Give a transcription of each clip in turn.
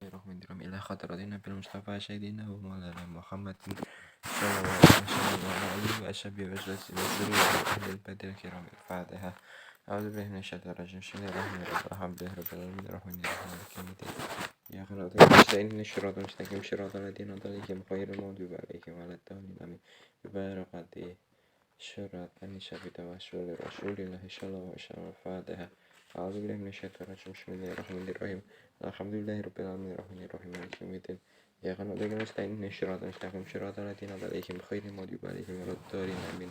Bismillahirrahmanirrahim. Ila khadratina bil Mustafa Sayyidina wa maulana Muhammad sallallahu alaihi wa ashabihi wa sallam wa ahlil badil kiramil Fatiha. A'udzu billahi minasyaitonir rajim. Bismillahirrahmanirrahim. Alhamdulillahirabbil alamin arrahmanirrahim maliki yaumiddin. Ya khalaqna nasta'in syiratal mustaqim syiratal ladzina an'amta 'alaihim ghairil maghdubi 'alaihim waladdallin. Amin. Bi barakati surat An-Nisa bi tawassul Rasulillah sallallahu alaihi wasallam. Fatiha. A'udzu billahi minasyaitonir rajim. Bismillahirrahmanirrahim. Alhamdulillahirabbil alamin arrahmanirrahim maliki yaumiddin. Ya kan wa nasta'in syiratal mustaqim syiratal ladzina an'amta 'alaihim ghairil maghdubi 'alaihim waladdallin. Amin.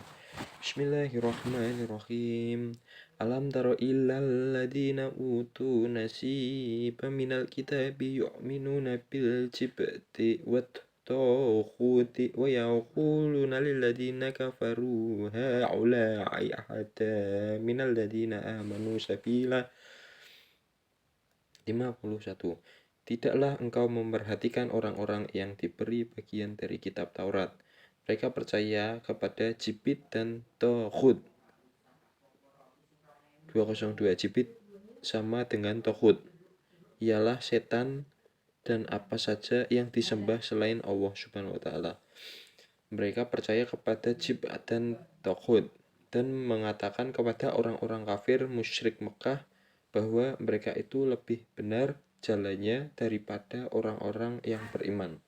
Bismillahirrahmanirrahim. Alam tara illal ladzina utu nasiban minal kitabi yu'minuna bil jibti wat taghuti wa yaquluna lil ladzina kafaru ha'ula'i ahada minal ladzina amanu sabila. 51. Tidaklah engkau memperhatikan orang-orang yang diberi bagian dari kitab Taurat. Mereka percaya kepada jibit dan taghut. 202. Jibit sama dengan taghut, ialah setan dan apa saja yang disembah selain Allah Subhanahu wa taala. Mereka percaya kepada jibit dan taghut dan mengatakan kepada orang-orang kafir musyrik Mekah bahwa mereka itu lebih benar jalannya daripada orang-orang yang beriman.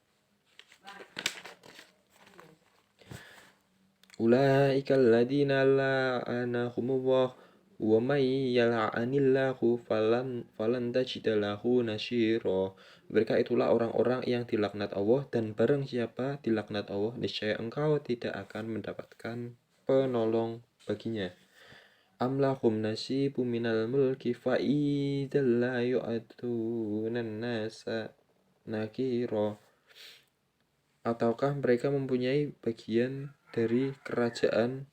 Ulaikal ladzina la'anahumullah wa may yal'anillahu falan tajida lahu nasyira. Mereka itulah orang-orang yang dilaknat Allah, dan barang siapa dilaknat Allah, niscaya engkau tidak akan mendapatkan penolong baginya. Am lahum nasibum minal mulki fa idzal la yu'atunan nasa nakira. Ataukah mereka mempunyai bagian dari kerajaan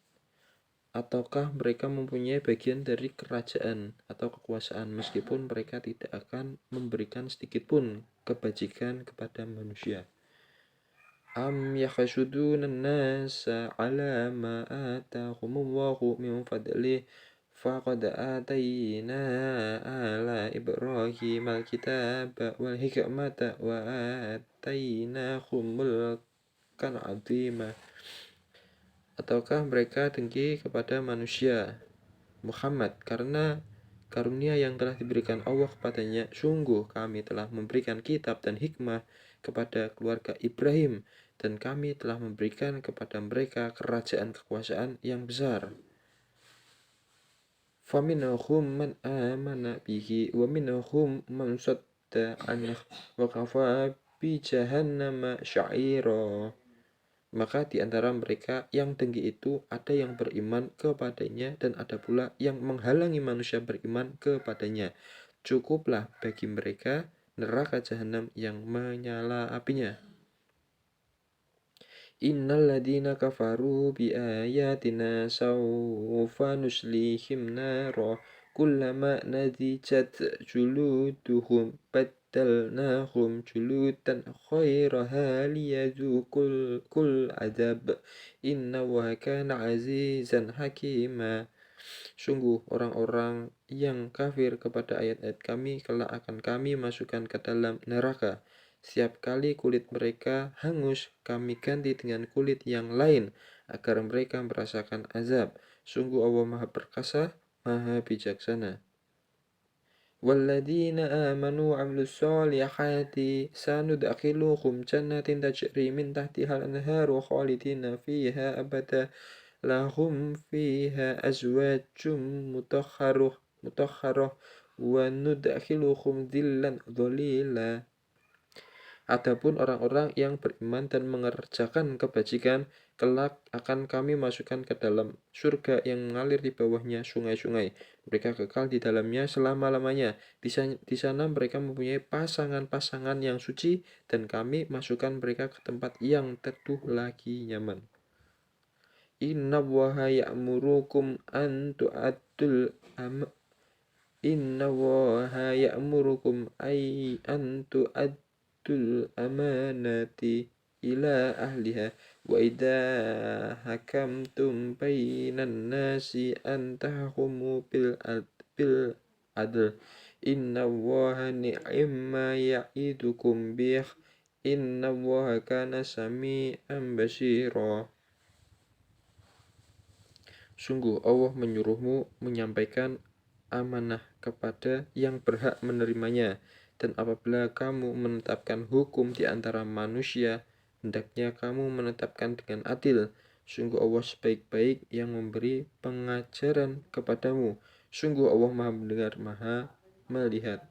atau kekuasaan, meskipun mereka tidak akan memberikan sedikit pun kebajikan kepada manusia. Am yakhsudunan nasa ala ma atahumullahu min fadlih faqad atayna ala Ibrahim al-kitaba wal hikmata wa atainahum mulkan 'azima. Ataukah mereka dengki kepada manusia Muhammad karena karunia yang telah diberikan Allah kepadanya? Sungguh kami telah memberikan kitab dan hikmah kepada keluarga Ibrahim, dan kami telah memberikan kepada mereka kerajaan kekuasaan yang besar. Faminhum man amana bihi wa minhum man sadda anhu wa kafa bi jahannama sya'ira. Maka di antara mereka yang dengki itu ada yang beriman kepadanya, dan ada pula yang menghalangi manusia beriman kepadanya. Cukuplah bagi mereka neraka jahanam yang menyala apinya. Innal ladzina kafaru bi ayatina sawfa nuslihim nara kullama nadijat juluduhum baddalnahum juludan khairaha liyadzuqul adzab innahu kana azizan hakima. Sungguh orang-orang yang kafir kepada ayat-ayat kami kelak akan kami masukkan ke dalam neraka. Setiap kali kulit mereka hangus, kami ganti dengan kulit yang lain agar mereka merasakan azab. Sungguh Allah Maha Perkasa, Maha Bijaksana. Walladzina amanu wa 'amilus sholihati sanudkhiluhum jannatin tajri min tahtiha al-anharu khalidina fiha abada lahum fiha azwajum mutahharah wa nudkhiluhum dhillan dhalila. Adapun orang-orang yang beriman dan mengerjakan kebajikan, kelak akan kami masukkan ke dalam surga yang mengalir di bawahnya sungai-sungai. Mereka kekal di dalamnya selama-lamanya. Di sana mereka mempunyai pasangan-pasangan yang suci, dan kami masukkan mereka ke tempat yang teduh lagi nyaman. Innallaha ya'murukum an tu'addul amanati ila ahliha wa idza hakamtum bainan nasi an tahkumu bil adl Innallaha ni'ma ya'idukum bih. Innallaha kana sami'an basira. Sungguh Allah menyuruhmu menyampaikan amanah kepada yang berhak menerimanya, dan apabila kamu menetapkan hukum di antara manusia, hendaknya kamu menetapkan dengan adil. Sungguh Allah sebaik-baik yang memberi pengajaran kepadamu. Sungguh Allah Maha mendengar, Maha melihat.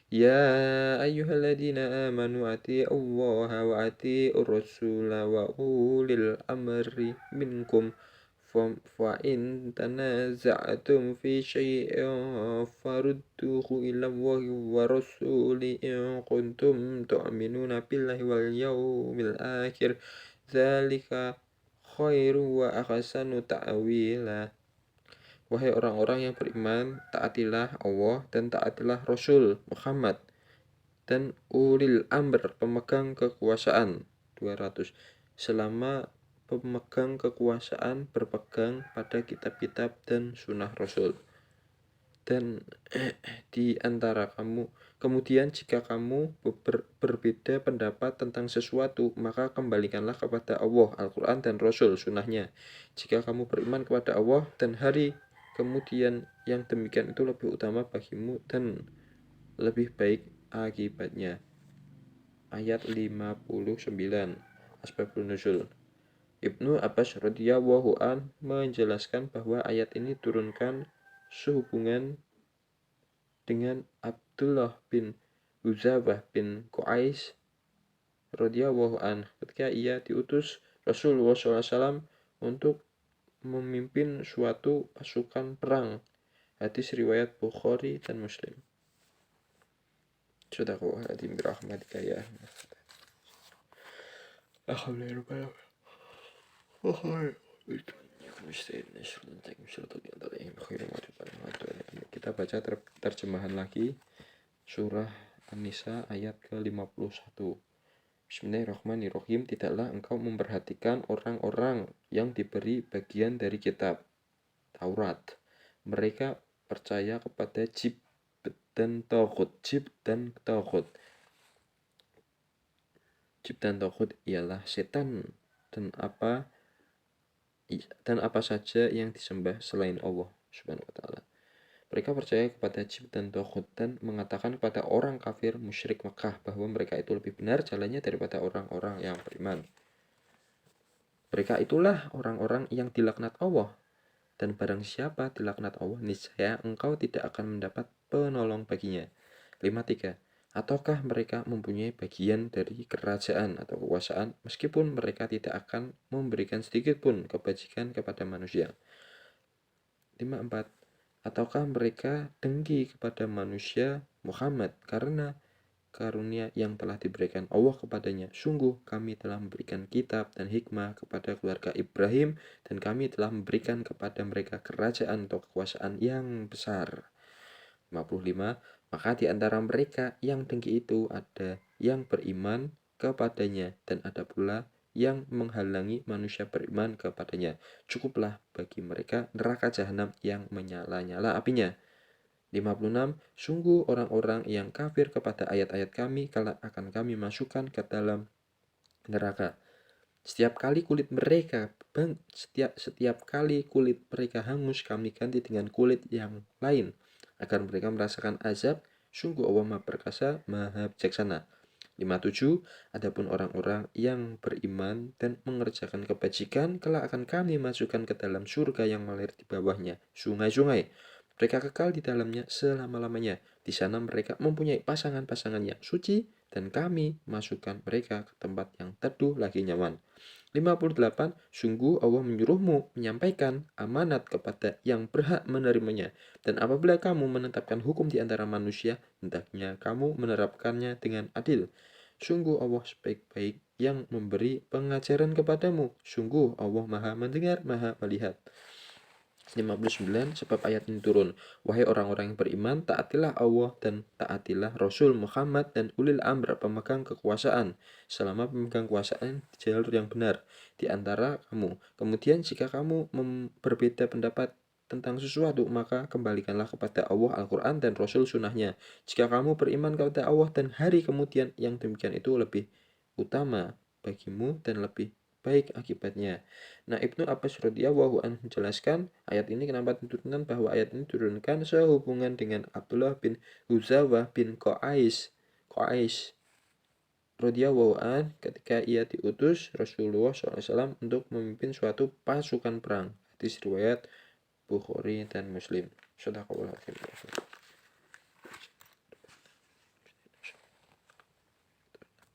Ya ayyuhalladzina amanu atii'allaha wa atii'ur rasula wa ulil amri minkum. فإن تنازعتم في شيء فردوه إلى الله ورسوله إن كنتم تؤمنون بالله واليوم الآخر ذلك خير وأحسن تأويلا. Wahai orang-orang yang beriman, taatilah Allah dan taatilah Rasul Muhammad dan ulil amr, pemegang kekuasaan. 200. Selama pemegang kekuasaan berpegang pada kitab-kitab dan sunnah Rasul. Dan di antara kamu, kemudian jika kamu berbeda pendapat tentang sesuatu, maka kembalikanlah kepada Allah, Al-Quran dan Rasul, sunnahnya. Jika kamu beriman kepada Allah dan hari kemudian, yang demikian itu lebih utama bagimu dan lebih baik akibatnya. Ayat 59. Asbabun nuzul. Ibnu Abbas radhiyallahu an menjelaskan bahwa ayat ini turunkan sehubungan dengan Abdullah bin Uzabah bin Qais radhiyallahu an ketika ia diutus Rasulullah SAW untuk memimpin suatu pasukan perang. Hadis riwayat Bukhari dan Muslim. Sadaqallahul birahmatika ya. Alhamdulillah. Kita baca terjemahan lagi surah An-Nisa ayat ke-51. Bismillahirrahmanirrahim. Tidaklah engkau memperhatikan orang-orang yang diberi bagian dari kitab Taurat. Mereka percaya kepada Jibt dan Taghut. Jibt dan Taghut. Jibt dan Taghut ialah setan dan apa saja yang disembah selain Allah Subhanahu wa taala. Mereka percaya kepada Jibt dan Taghut dan mengatakan kepada orang kafir musyrik Mekah bahwa mereka itu lebih benar jalannya daripada orang-orang yang beriman. Mereka itulah orang-orang yang dilaknat Allah, dan barang siapa dilaknat Allah, niscaya engkau tidak akan mendapat penolong baginya. 53. Ataukah mereka mempunyai bagian dari kerajaan atau kekuasaan, meskipun mereka tidak akan memberikan sedikit pun kebajikan kepada manusia. 54. Ataukah mereka dengki kepada manusia Muhammad karena karunia yang telah diberikan Allah kepadanya. Sungguh kami telah memberikan kitab dan hikmah kepada keluarga Ibrahim, dan kami telah memberikan kepada mereka kerajaan atau kekuasaan yang besar. 55. Maka di antara mereka yang dengki itu ada yang beriman kepadanya, dan ada pula yang menghalangi manusia beriman kepadanya. Cukuplah bagi mereka neraka jahanam yang menyala-nyala apinya. 56. Sungguh orang-orang yang kafir kepada ayat-ayat kami akan kami masukkan ke dalam neraka. Setiap kali kulit mereka hangus, kami ganti dengan kulit yang lain agar mereka merasakan azab. Sungguh Allah Maha Perkasa, Maha Bijaksana. 57. Adapun orang-orang yang beriman dan mengerjakan kebajikan, kelak akan kami masukkan ke dalam surga yang mengalir di bawahnya sungai-sungai. Mereka kekal di dalamnya selama-lamanya. Di sana mereka mempunyai pasangan-pasangan yang suci, dan kami masukkan mereka ke tempat yang teduh lagi nyaman. 58. Sungguh Allah menyuruhmu menyampaikan amanat kepada yang berhak menerimanya, dan apabila kamu menetapkan hukum di antara manusia, hendaknya kamu menerapkannya dengan adil. Sungguh Allah sebaik-baik yang memberi pengajaran kepadamu. Sungguh Allah Maha mendengar, Maha melihat. 59. Sebab ayat ini turun. Wahai orang-orang yang beriman, taatilah Allah dan taatilah Rasul Muhammad dan ulil amr, pemegang kekuasaan, selama pemegang kekuasaan di jalur yang benar di antara kamu. Kemudian jika kamu berbeda pendapat tentang sesuatu, maka kembalikanlah kepada Allah Al-Quran dan Rasul Sunnahnya. Jika kamu beriman kepada Allah dan hari kemudian, yang demikian itu lebih utama bagimu dan lebih baik akibatnya. Nah, Ibnu Abbas radhiyallahu anhu menjelaskan ayat ini kenapa diturunkan, bahwa ayat ini diturunkan sehubungan dengan Abdullah bin Huzawah bin Qais radhiyallahu an ketika ia diutus Rasulullah SAW untuk memimpin suatu pasukan perang. Hadis riwayat Bukhari dan Muslim. Shadaqallahul adzim.